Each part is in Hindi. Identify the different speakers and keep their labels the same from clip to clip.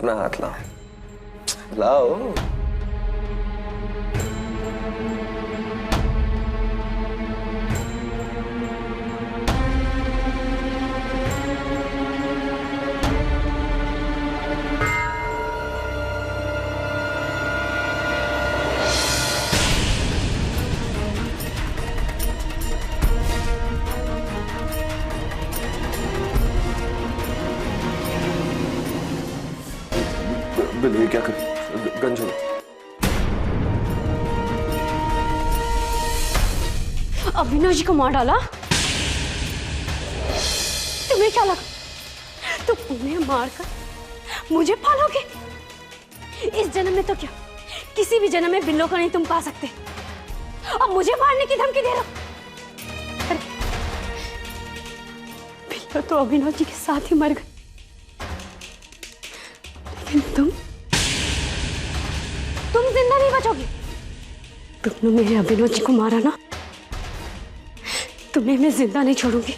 Speaker 1: अपना हाथ लाओ, लाओ। बिल, ये क्या कर, गन छोड़ो।
Speaker 2: अविनाश जी को मार डाला? तुम्हें क्या लगा तुम उन्हें मारकर मुझे पालोगे? इस जन्म में तो क्या, किसी भी जन्म में बिल्लो को नहीं तुम पा सकते, और मुझे मारने की धमकी दे रहे हो। बिल्लो तो अविनाश जी के साथ ही मर गए, लेकिन तुम जिंदा नहीं बचोगे। तुमने मेरे अविनाश जी को मारा ना, तुम्हें मैं जिंदा नहीं छोड़ूंगी।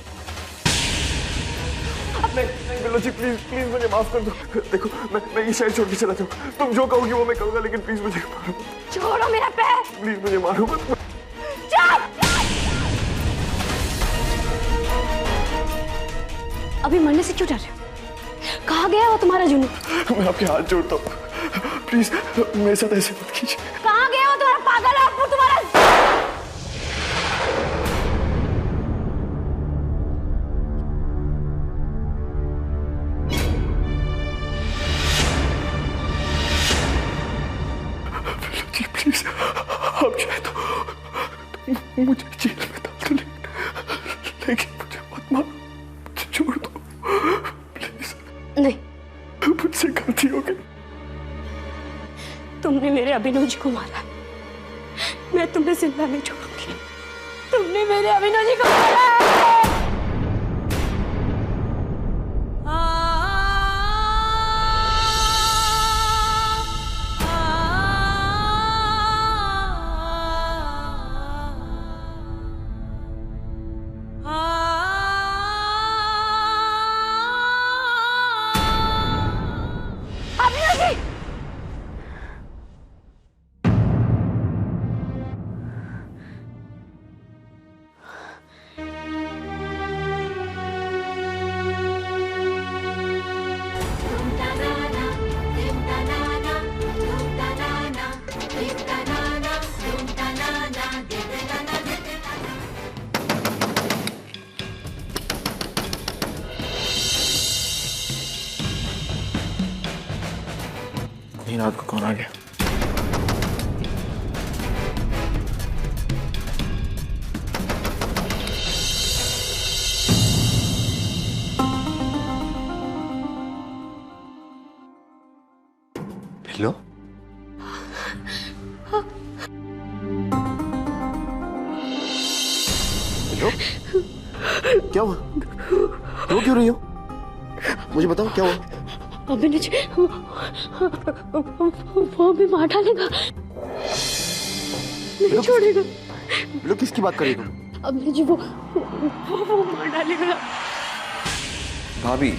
Speaker 1: नहीं बिल्लो जी, प्लीज प्लीज मुझे माफ कर दो। देखो मैं ये शहर छोड़ के चला जाऊँ, तुम जो कहोगी वो मैं करूंगा, लेकिन प्लीज मुझे मारो।
Speaker 2: छोड़ो मेरा पैर,
Speaker 1: प्लीज मुझे मारो मत।
Speaker 2: अभी मरने से क्यों डर रहे हो? कहाँ गया वो तुम्हारा जुनून?
Speaker 1: मैं आपके हाथ जोड़ता हूँ, प्लीज मेरे साथ ऐसे मत कीजिए।
Speaker 2: कहाँ गया वो तुम्हारा पागल और तुम्हारा?
Speaker 1: जी प्लीज, आप चाहे तो मुझे जेल में डाल दो, लेकिन मुझे मत मारो, मुझे छोड़ दो प्लीज।
Speaker 2: नहीं,
Speaker 1: मुझसे गलती हो गई।
Speaker 2: तुमने मेरे अभिनव जी को मारा, मैं तुम्हें जिंदा नहीं छोड़ूंगी। तुमने मेरे अभिनव जी को मारा।
Speaker 1: रात को कौन आ गया? बिल्लो? बिल्लो? क्या हुआ? रो क्यों रही हो? मुझे बताओ क्या हुआ?
Speaker 2: अभिनव जी वो भी मार डालेगा, नहीं छोड़ेगा।
Speaker 1: बिल्लो किसकी बात कर रही हो तुम?
Speaker 2: अभिनव जी वो मार डालेगा।
Speaker 1: भाभी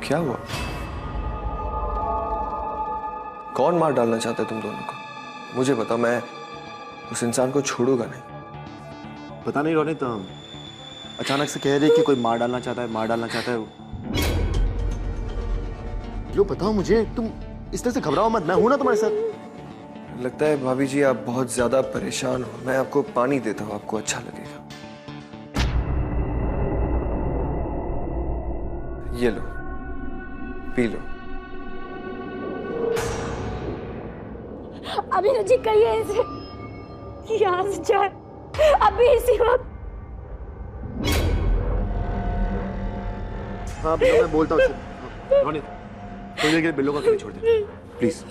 Speaker 1: क्या हुआ? कौन मार डालना चाहता है तुम दोनों को? मुझे बताओ, मैं उस इंसान को छोड़ूंगा नहीं।
Speaker 3: पता नहीं रोनित, अचानक से कह रही कि कोई मार डालना चाहता है, मार डालना चाहता है। जो बताओ मुझे, तुम इस तरह से घबराओ मत, मैं हूं ना तुम्हारे साथ।
Speaker 1: लगता है भाभी जी आप बहुत ज्यादा परेशान हो, मैं आपको पानी देता हूँ, आपको अच्छा लगेगा। ये लो, पी लो।
Speaker 2: अभिनव जी कहिए इसे कि यहाँ से जाए अभी इसी वक्त।
Speaker 3: हाँ बिल्लो, मैं बोलता हूँ रोनित, थोड़ी देर के लिए बिल्लो को अकेले छोड़ दे प्लीज।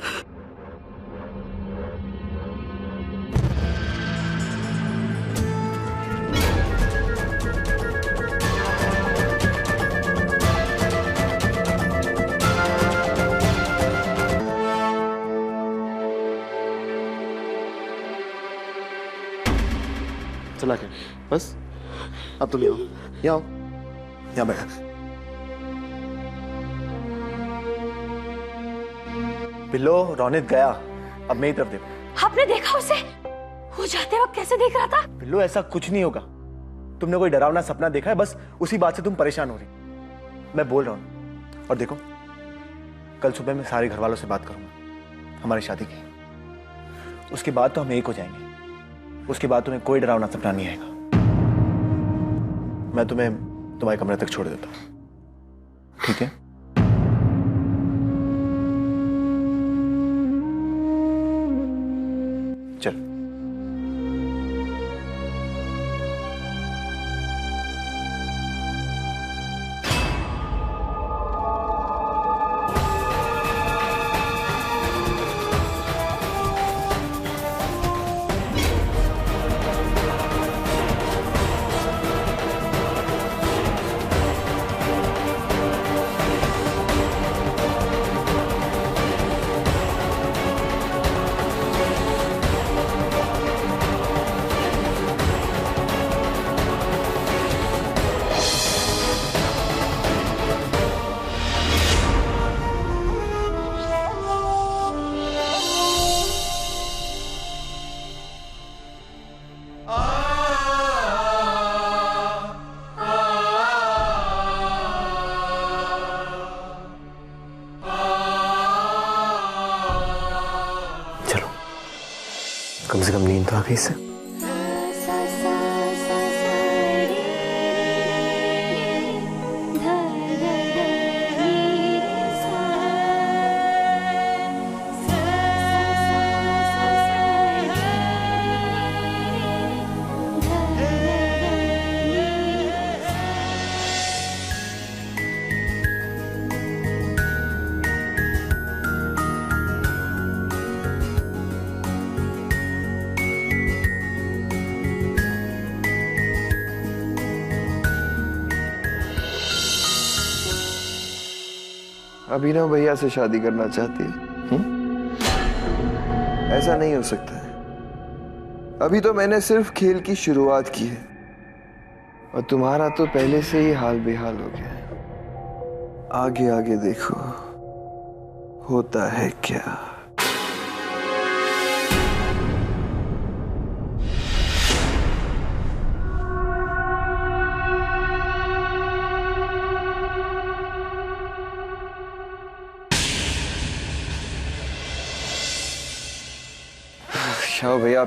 Speaker 3: चला के बस, अब तुम यहाँ आओ, यहाँ आओ, यहाँ बैठा। बिल्लो, रौनित गया, अब मेरी तरफ देखो।
Speaker 2: आपने देखा उसे? वो जाते वक्त कैसे देख रहा था?
Speaker 3: बिल्लो, ऐसा कुछ नहीं होगा। तुमने कोई डरावना सपना देखा है, बस उसी बात से तुम परेशान हो रही। मैं बोल रहा हूँ, और देखो कल सुबह मैं सारे घर वालों से बात करूंगा हमारी शादी की। उसके बाद तो हम एक हो जाएंगे। उसके बाद तुम्हें कोई डरावना सपना नहीं आएगा। मैं तुम्हें तुम्हारे कमरे तक छोड़ देता हूँ, ठीक है? चल। कम से कम नींद तो आ गई इससे।
Speaker 4: अभिनव भैया से शादी करना चाहती है? ऐसा नहीं हो सकता है। अभी तो मैंने सिर्फ खेल की शुरुआत की है और तुम्हारा तो पहले से ही हाल बेहाल हो गया है। आगे आगे देखो होता है क्या। शाह भैया,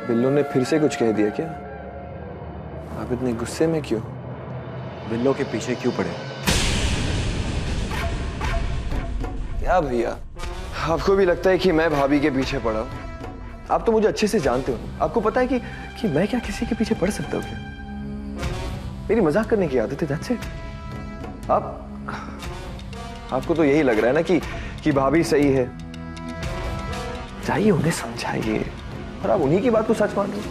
Speaker 4: बिल्लो ने फिर से कुछ कह दिया क्या? आप इतने गुस्से में क्यों?
Speaker 3: बिल्लो के पीछे क्यों पड़े?
Speaker 4: क्या भैया, आपको भी लगता है कि मैं भाभी के पीछे पड़ा हूं? आप तो मुझे अच्छे से जानते हो। आपको पता है कि मैं क्या किसी के पीछे पड़ सकता हूँ क्या? मेरी मजाक करने की आदत है, that's it। आपको तो यही लग रहा है ना कि भाभी सही है। जाइए उन्हें समझाइए, और आप उन्हीं की बात को सच मान रहे हो।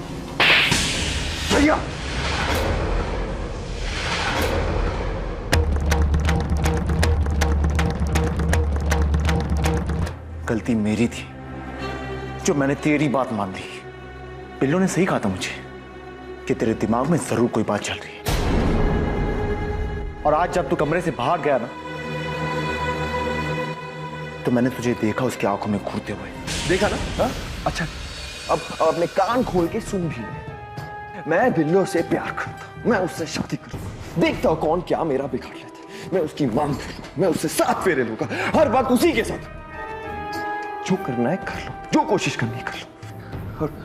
Speaker 4: भैया,
Speaker 3: गलती मेरी थी जो मैंने तेरी बात मान ली। बिल्लो ने सही कहा था मुझे कि तेरे दिमाग में जरूर कोई बात चल रही है। और आज जब तू कमरे से बाहर गया ना, तो मैंने तुझे देखा उसकी आंखों में घूरते हुए।
Speaker 4: देखा ना? हा? अच्छा, अब अपने कान खोल के सुन भी ले। मैं बिल्लो से प्यार करता हूं, मैं उससे शादी करूंगा। देखता हूं कौन क्या मेरा बिगाड़ लेता है। मैं उसकी मांग करूंगा, मैं उससे 7 फेरे लूंगा, हर बात उसी के साथ। जो करना है कर लो, जो कोशिश करनी है कर लो।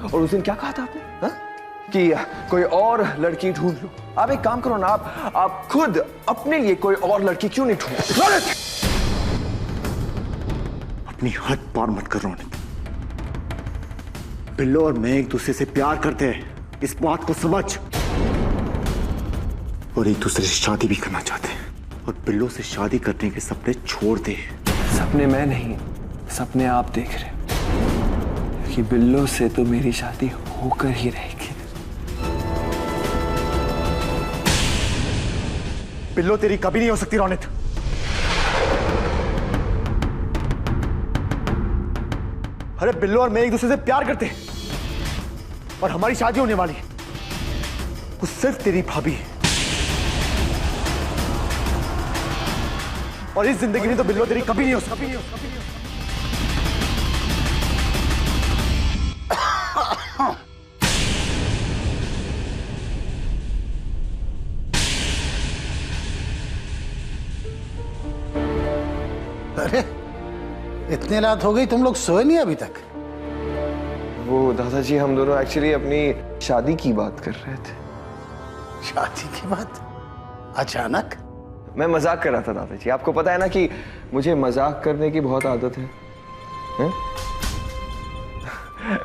Speaker 4: और उस दिन क्या कहा था आपने? हा? कि कोई और लड़की ढूंढ लो। आप एक काम करो ना, आप खुद अपने लिए कोई और लड़की क्यों नहीं ढूंढते?
Speaker 3: अपनी हद पार मत कर रौनित। बिल्लो और मैं एक दूसरे से प्यार करते हैं, इस बात को समझ। और एक दूसरे से शादी भी करना चाहते हैं। और बिल्लो से शादी करने के सपने छोड़ दे।
Speaker 4: सपने मैं नहीं, सपने आप देख रहे हो। कि बिल्लो से तो मेरी शादी होकर ही रहेगी।
Speaker 3: बिल्लो तेरी कभी नहीं हो सकती रौनित। अरे बिल्लो और मैं एक दूसरे से प्यार करते हैं और हमारी शादी होने वाली है। वो सिर्फ तेरी भाभी है। और इस जिंदगी में तो बिल्लो तेरी कभी नहीं हो सकती।
Speaker 5: इतनी रात हो गई, तुम लोग सोए नहीं अभी तक?
Speaker 4: वो दादाजी हम दोनों एक्चुअली अपनी शादी की बात कर रहे थे।
Speaker 5: शादी की बात? अचानक?
Speaker 4: मैं मजाक कर रहा था दादाजी, आपको पता है ना कि मुझे मजाक करने की बहुत आदत है?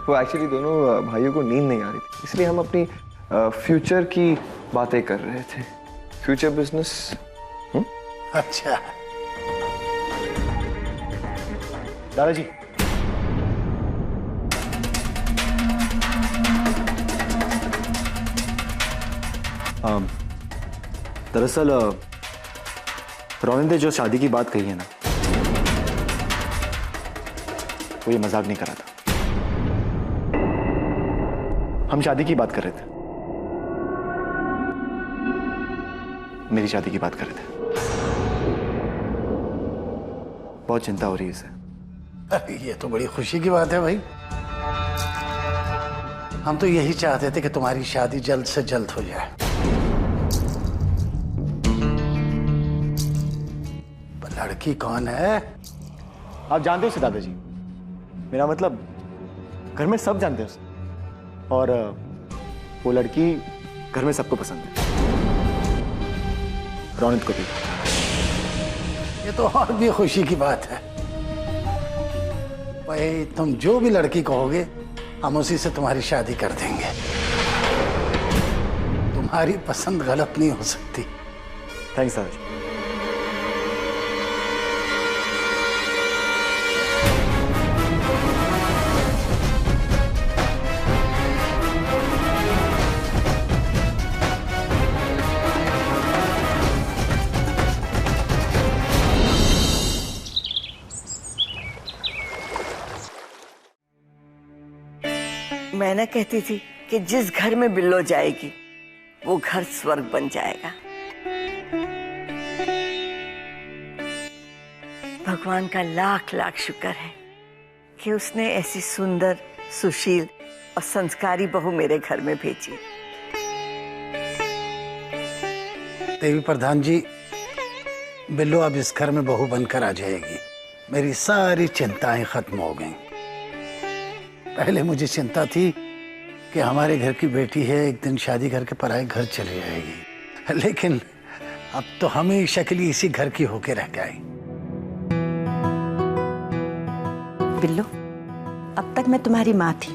Speaker 4: वो एक्चुअली दोनों भाइयों को नींद नहीं आ रही थी, इसलिए हम अपनी फ्यूचर की बातें कर रहे थे। Future business.
Speaker 5: अच्छा।
Speaker 3: दादाजी, दरअसल रौनक ने जो शादी की बात कही है ना, वो ये मजाक नहीं कर रहा था। हम शादी की बात कर रहे थे, मेरी शादी की बात कर रहे थे। बहुत चिंता हो रही है इसे।
Speaker 5: अरे ये तो बड़ी खुशी की बात है भाई। हम तो यही चाहते थे कि तुम्हारी शादी जल्द से जल्द हो जाए। पर लड़की कौन है?
Speaker 3: आप जानते हो उसे दादाजी, मेरा मतलब घर में सब जानते हैं उसे, और वो लड़की घर में सबको पसंद है, रौनक को भी।
Speaker 5: ये तो और भी खुशी की बात है भाई। तुम जो भी लड़की कहोगे हम उसी से तुम्हारी शादी कर देंगे। तुम्हारी पसंद गलत नहीं हो सकती।
Speaker 3: थैंक्स दादाजी।
Speaker 6: मैं ना कहती थी कि जिस घर में बिल्लो जाएगी वो घर स्वर्ग बन जाएगा। भगवान का लाख लाख शुक्र है कि उसने ऐसी सुंदर, सुशील और संस्कारी बहू मेरे घर में भेजी।
Speaker 5: देवी प्रधान जी, बिल्लो अब इस घर में बहू बनकर आ जाएगी। मेरी सारी चिंताएं खत्म हो गईं। पहले मुझे चिंता थी कि हमारे घर की बेटी है, एक दिन शादी करके पराए घर चली जाएगी, लेकिन अब तो हमेशा के लिए इसी घर की होके रह गई।
Speaker 7: बिल्लो, अब तक मैं तुम्हारी माँ थी,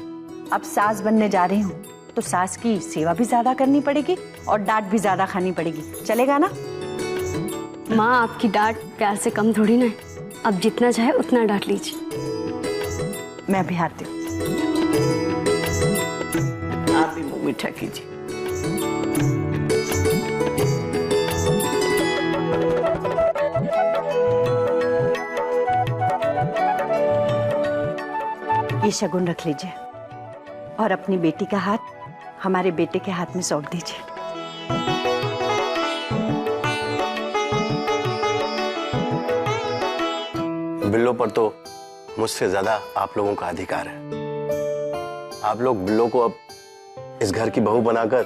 Speaker 7: अब सास बनने जा रही हूँ, तो सास की सेवा भी ज्यादा करनी पड़ेगी और डांट भी ज्यादा खानी पड़ेगी। चलेगा ना?
Speaker 2: माँ, आपकी डांट प्यार से कम थोड़ी ना है। अब जितना चाहे उतना डांट लीजिए।
Speaker 7: मैं भी आती हूँ।
Speaker 6: आप भी मुंह मीठा कीजिए।
Speaker 7: ये शगुन रख लीजिए और अपनी बेटी का हाथ हमारे बेटे के हाथ में सौंप दीजिए।
Speaker 8: बिल्लो पर तो मुझसे ज्यादा आप लोगों का अधिकार है। आप लोग बिल्लो को अब इस घर की बहू बनाकर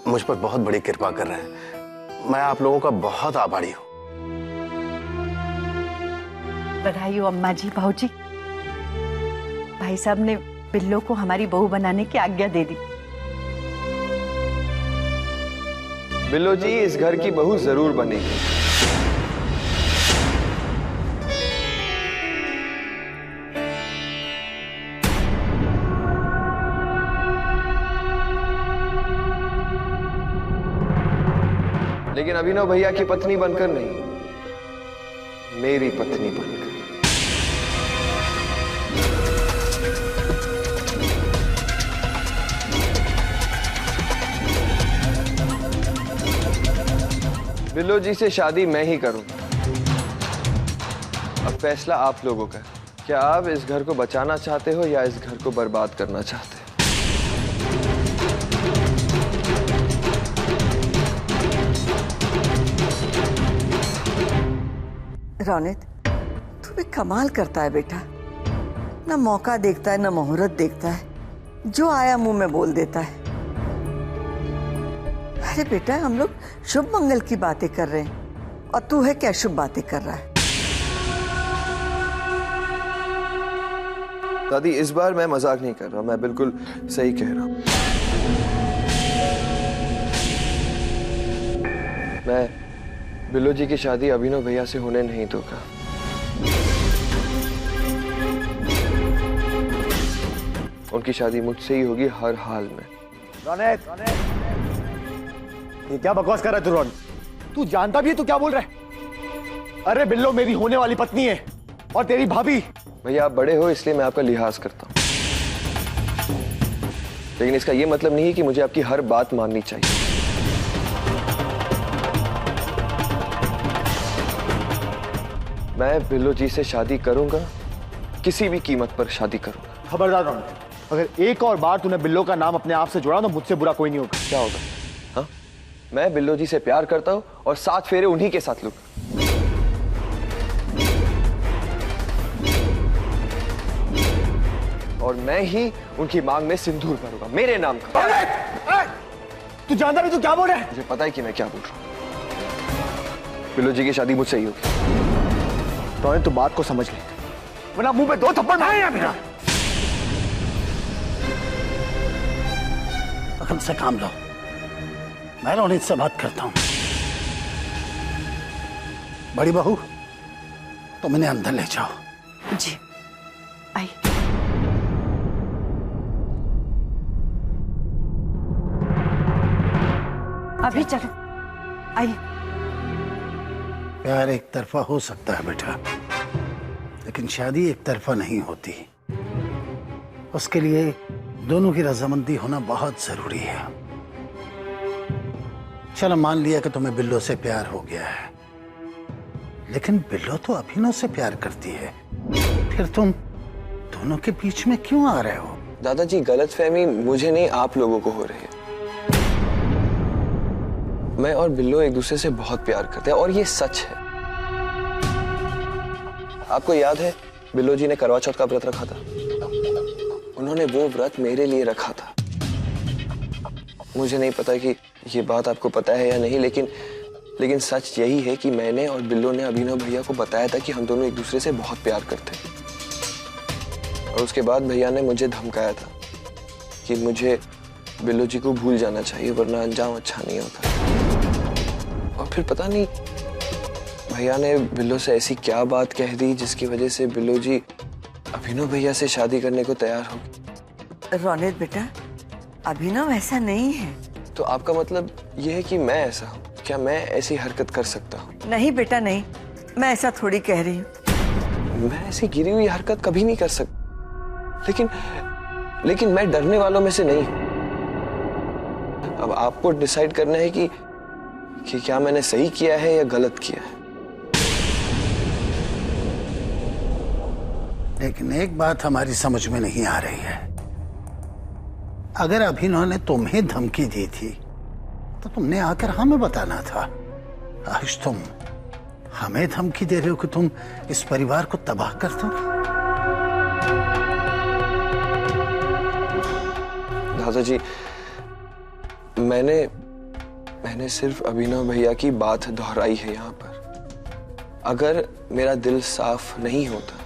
Speaker 8: मुझ पर बहुत बड़ी कृपा कर रहे हैं। मैं आप लोगों का बहुत आभारी हूं।
Speaker 7: बधाई हो अम्मा जी, बहू जी। भाई साहब ने बिल्लो को हमारी बहू बनाने की आज्ञा दे दी।
Speaker 4: बिल्लो जी इस घर की बहू जरूर बनेगी। लेकिन अभिनव भैया की पत्नी बनकर नहीं, मेरी पत्नी बनकर। बिल्लो जी से शादी मैं ही करूंगा। अब फैसला आप लोगों का है। क्या आप इस घर को बचाना चाहते हो या इस घर को बर्बाद करना चाहते हो?
Speaker 6: रौनक, तू भी कमाल करता है बेटा। ना मौका देखता है, ना मुहूर्त देखता है, जो आया मुंह में बोल देता है। अरे बेटा, हम लोग शुभ मंगल की बातें कर रहे हैं और तू है क्या शुभ बातें कर रहा है?
Speaker 4: दादी इस बार मैं मजाक नहीं कर रहा, मैं बिल्कुल सही कह रहा हूँ। मैं बिल्लो जी की शादी अभिनव भैया से होने नहीं दूंगा। उनकी शादी मुझसे ही होगी हर हाल में।
Speaker 3: रौनक, ये क्या बकवास कर रहा है तू रौनक? तू जानता भी है तू क्या बोल रहा है? अरे बिल्लो मेरी होने वाली पत्नी है और तेरी भाभी।
Speaker 4: भैया आप बड़े हो इसलिए मैं आपका लिहाज करता हूँ, लेकिन इसका ये मतलब नहीं है कि मुझे आपकी हर बात माननी चाहिए। मैं बिल्लो जी से शादी करूंगा, किसी भी कीमत पर शादी करूंगा।
Speaker 3: खबरदार रौनक, अगर एक और बार तूने बिल्लो का नाम अपने आप से जोड़ा तो मुझसे बुरा कोई नहीं होगा।
Speaker 4: क्या होगा? हाँ, मैं बिल्लो जी से प्यार करता हूं और 7 फेरे उन्हीं के साथ लूंगा। और मैं ही उनकी मांग में सिंदूर भरूंगा, मेरे नाम का।
Speaker 3: तू जानता भी तू क्या बोल रहा है?
Speaker 4: मुझे पता है कि मैं क्या बोल रहा हूं। बिल्लो जी की शादी मुझसे ही होगी।
Speaker 3: रौनक तू बात को समझ ले, वरना मुंह पे 2 थप्पड़ मारेगा मेरा।
Speaker 5: अकल से काम लो, मैं रोनित से बात करता हूं। बड़ी बहू तुम इन्हें अंदर ले जाओ।
Speaker 7: जी आई। अभी चलो, आई।
Speaker 5: प्यार एक तरफा हो सकता है बेटा, लेकिन शादी एक तरफा नहीं होती। उसके लिए दोनों की रजामंदी होना बहुत जरूरी है। चलो मान लिया कि तुम्हें बिल्लो से प्यार हो गया है, लेकिन बिल्लो तो अभिनव से प्यार करती है, फिर तुम दोनों के बीच में क्यों आ रहे हो?
Speaker 4: दादाजी गलतफहमी मुझे नहीं आप लोगों को हो रही है। मैं और बिल्लो एक दूसरे से बहुत प्यार करते हैं और ये सच है। आपको याद है बिल्लो जी ने करवा चौथ का व्रत रखा था, उन्होंने वो व्रत मेरे लिए रखा था। मुझे नहीं पता कि ये बात आपको पता है या नहीं, लेकिन सच यही है कि मैंने और बिल्लो ने अभिनव भैया को बताया था कि हम दोनों एक दूसरे से बहुत प्यार करते हैं। और उसके बाद भैया ने मुझे धमकाया था कि मुझे बिल्लो जी को भूल जाना चाहिए वरना अंजाम अच्छा नहीं होता। और फिर पता नहीं भैया ने बिल्लो से ऐसी क्या बात कह दी जिसकी वजह से बिल्लो जी अभिनव भैया से शादी करने को तैयार हो गई।
Speaker 6: रौनक बेटा, अभिनव ऐसा नहीं है।
Speaker 4: तो आपका मतलब यह है कि मैं ऐसा हूँ? क्या मैं ऐसी हरकत कर सकता हूँ?
Speaker 6: नहीं बेटा नहीं, मैं ऐसा थोड़ी कह रही हूँ।
Speaker 4: मैं ऐसी गिरी हुई हरकत कभी नहीं कर सकता, लेकिन मैं डरने वालों में से नहीं हूँ। अब आपको डिसाइड करना है कि क्या मैंने सही किया है या गलत किया है।
Speaker 5: लेकिन एक बात हमारी समझ में नहीं आ रही है। अगर अभिनव ने तुम्हें धमकी दी थी तो तुमने आकर हमें बताना था। आज तुम हमें धमकी दे रहे हो कि तुम इस परिवार को तबाह कर दोगे।
Speaker 4: दादाजी मैंने सिर्फ अभिनव भैया की बात दोहराई है यहाँ पर। अगर मेरा दिल साफ नहीं होता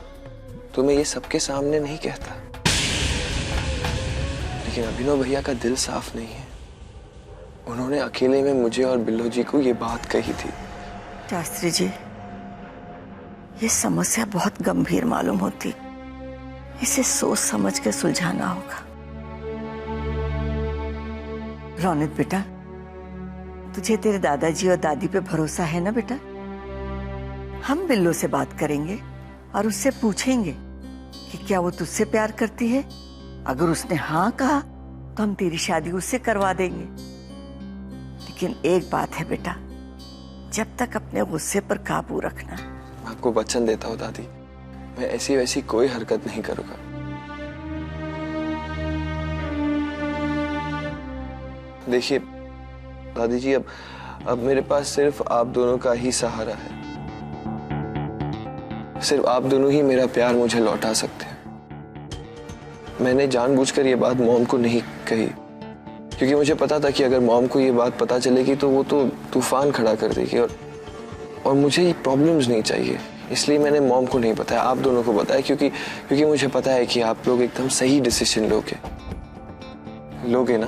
Speaker 4: तो मैं ये सबके सामने नहीं कहता, लेकिन अभिनव भैया का दिल साफ नहीं है। उन्होंने अकेले में मुझे और बिल्लो जी को ये बात कही थी।
Speaker 6: शास्त्री जी, ये समस्या बहुत गंभीर मालूम होती, इसे सोच समझ के सुलझाना होगा। रौनक बेटा, तुझे तेरे दादाजी और दादी पे भरोसा है ना बेटा? हम बिल्लो से बात करेंगे और उससे पूछेंगे कि क्या वो तुझसे प्यार करती है। अगर उसने हाँ कहा तो हम तेरी शादी उससे करवा देंगे। लेकिन एक बात है बेटा, जब तक अपने गुस्से पर काबू रखना।
Speaker 4: मैं आपको वचन देता हूँ दादी, मैं ऐसी वैसी कोई हरकत नहीं करूंगा। देखिए दादी जी, अब मेरे पास सिर्फ आप दोनों का ही सहारा है। सिर्फ आप दोनों ही मेरा प्यार मुझे लौटा सकते हैं। मैंने जानबूझकर ये बात मॉम को नहीं कही, क्योंकि मुझे पता था कि अगर मॉम को ये बात पता चलेगी तो वो तो तूफान खड़ा कर देगी, और मुझे ये प्रॉब्लम्स नहीं चाहिए। इसलिए मैंने मॉम को नहीं बताया, आप दोनों को बताया, क्योंकि मुझे पता है कि आप लोग एकदम सही डिसीजन लोगे ना।